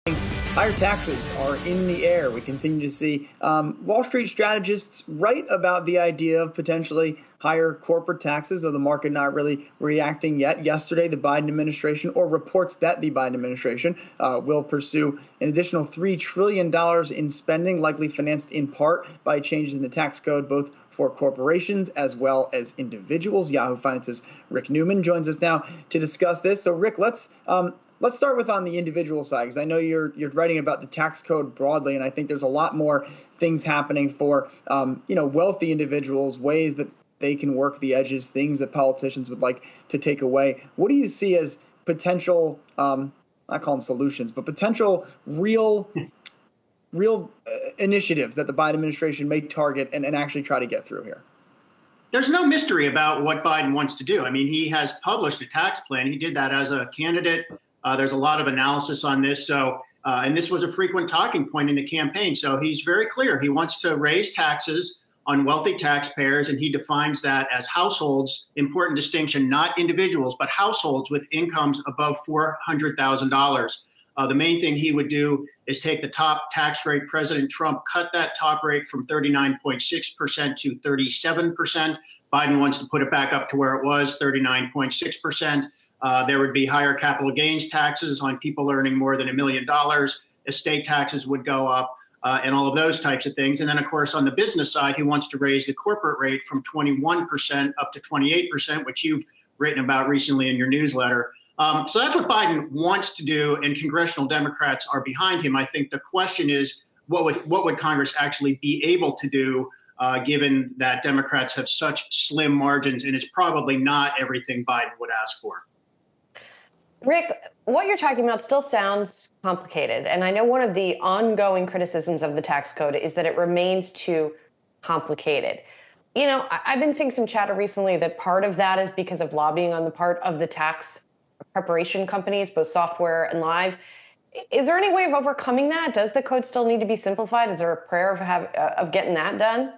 Higher taxes are in the air. We continue to see Wall Street strategists write about the idea of potentially higher corporate taxes, though the market not really reacting yet. Yesterday, the Biden administration, or reports that the Biden administration, will pursue an additional $3 trillion in spending, likely financed in part by changes in the tax code, both for corporations as well as individuals. Yahoo Finance's Rick Newman joins us now to discuss this. So, Rick, let's start with on the individual side, because I know you're writing about the tax code broadly, and I think there's a lot more things happening for wealthy individuals, ways that they can work the edges, things that politicians would like to take away. What do you see as potential, I call them solutions, but potential real initiatives that the Biden administration may target and actually try to get through here? There's no mystery about what Biden wants to do. I mean, he has published a tax plan. He did that as a candidate. There's a lot of analysis on this. So, and this was a frequent talking point in the campaign. So he's very clear. He wants to raise taxes on wealthy taxpayers, and he defines that as households, important distinction, not individuals, but households with incomes above $400,000. The main thing he would do is take the top tax rate. President Trump cut that top rate from 39.6% to 37%. Biden wants to put it back up to where it was, 39.6%. There would be higher capital gains taxes on people earning more than $1 million. Estate taxes would go up, and all of those types of things. And then, of course, on the business side, he wants to raise the corporate rate from 21% up to 28%, which you've written about recently in your newsletter. So that's what Biden wants to do, and congressional Democrats are behind him. I think the question is, what would Congress actually be able to do, given that Democrats have such slim margins, and it's probably not everything Biden would ask for. Rick, what you're talking about still sounds complicated. And I know one of the ongoing criticisms of the tax code is that it remains too complicated. You know, I've been seeing some chatter recently that part of that is because of lobbying on the part of the tax preparation companies, both software and live. Is there any way of overcoming that? Does the code still need to be simplified? Is there a prayer of getting that done?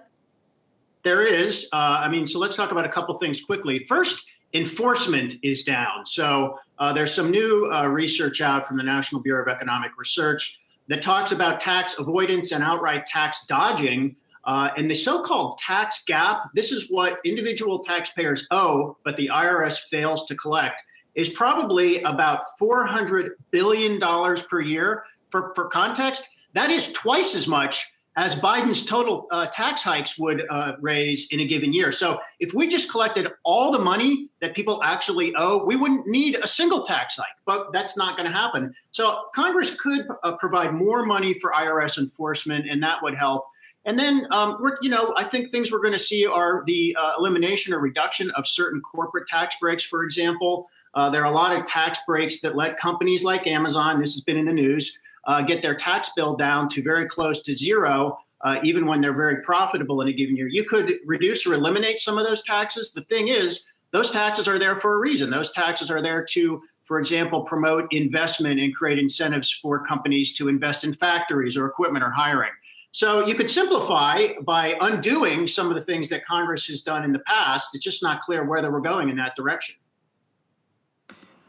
There is. So let's talk about a couple things quickly. First, enforcement is down. So there's some new research out from the National Bureau of Economic Research that talks about tax avoidance and outright tax dodging. And the so-called tax gap, this is what individual taxpayers owe, but the IRS fails to collect, is probably about $400 billion per year. For context, that is twice as much as Biden's total tax hikes would raise in a given year. So if we just collected all the money that people actually owe, we wouldn't need a single tax hike, but that's not going to happen. So Congress could provide more money for IRS enforcement, and that would help. And then, I think things we're going to see are the elimination or reduction of certain corporate tax breaks, for example. There are a lot of tax breaks that let companies like Amazon, this has been in the news, get their tax bill down to very close to zero, even when they're very profitable in a given year. You could reduce or eliminate some of those taxes. The thing is, those taxes are there for a reason. Those taxes are there to, for example, promote investment and create incentives for companies to invest in factories or equipment or hiring. So you could simplify by undoing some of the things that Congress has done in the past. It's just not clear whether we're going in that direction.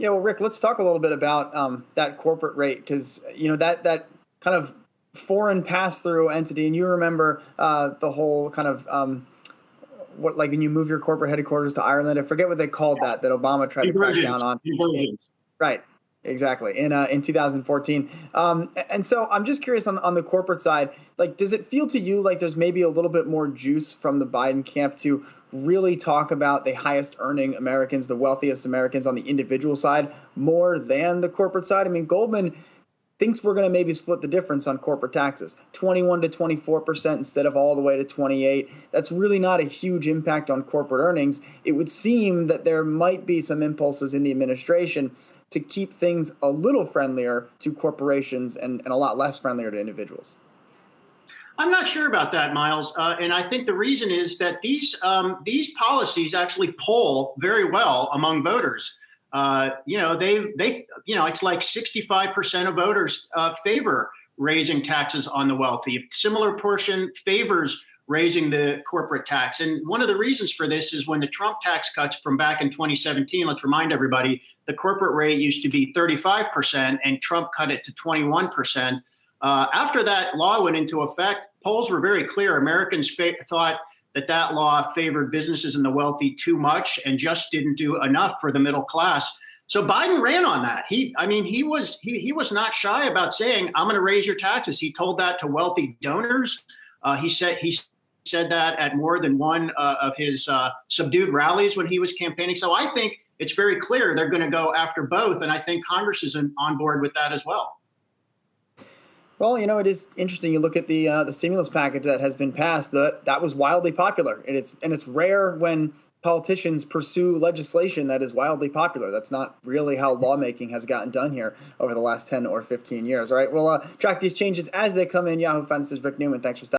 Yeah, well, Rick, let's talk a little bit about that corporate rate, because, that kind of foreign pass-through entity, and you remember the whole kind of when you move your corporate headquarters to Ireland, I forget what they called that Obama tried to crack down on. Inversions. Right. Exactly. In 2014. And so I'm just curious on the corporate side, does it feel to you like there's maybe a little bit more juice from the Biden camp to really talk about the highest earning Americans, the wealthiest Americans on the individual side more than the corporate side? I mean, Goldman thinks we're going to maybe split the difference on corporate taxes, 21 to 24% instead of all the way to 28. That's really not a huge impact on corporate earnings. It would seem that there might be some impulses in the administration to keep things a little friendlier to corporations and a lot less friendlier to individuals. I'm not sure about that, Myles. And I think the reason is that these policies actually poll very well among voters. It's like 65% of voters favor raising taxes on the wealthy. A similar portion favors raising the corporate tax. And one of the reasons for this is when the Trump tax cuts from back in 2017, let's remind everybody, the corporate rate used to be 35%, and Trump cut it to 21%. After that law went into effect, polls were very clear. Americans thought that law favored businesses and the wealthy too much and just didn't do enough for the middle class. So Biden ran on that. He was not shy about saying, "I'm going to raise your taxes." He told that to wealthy donors. He said that at more than one of his subdued rallies when he was campaigning. So I think it's very clear they're going to go after both, and I think Congress is on board with that as well. Well, it is interesting. You look at the stimulus package that has been passed. That was wildly popular, and it's rare when politicians pursue legislation that is wildly popular. That's not really how lawmaking has gotten done here over the last 10 or 15 years. All right, we'll track these changes as they come in. Yahoo Finance's Rick Newman, thanks for stopping.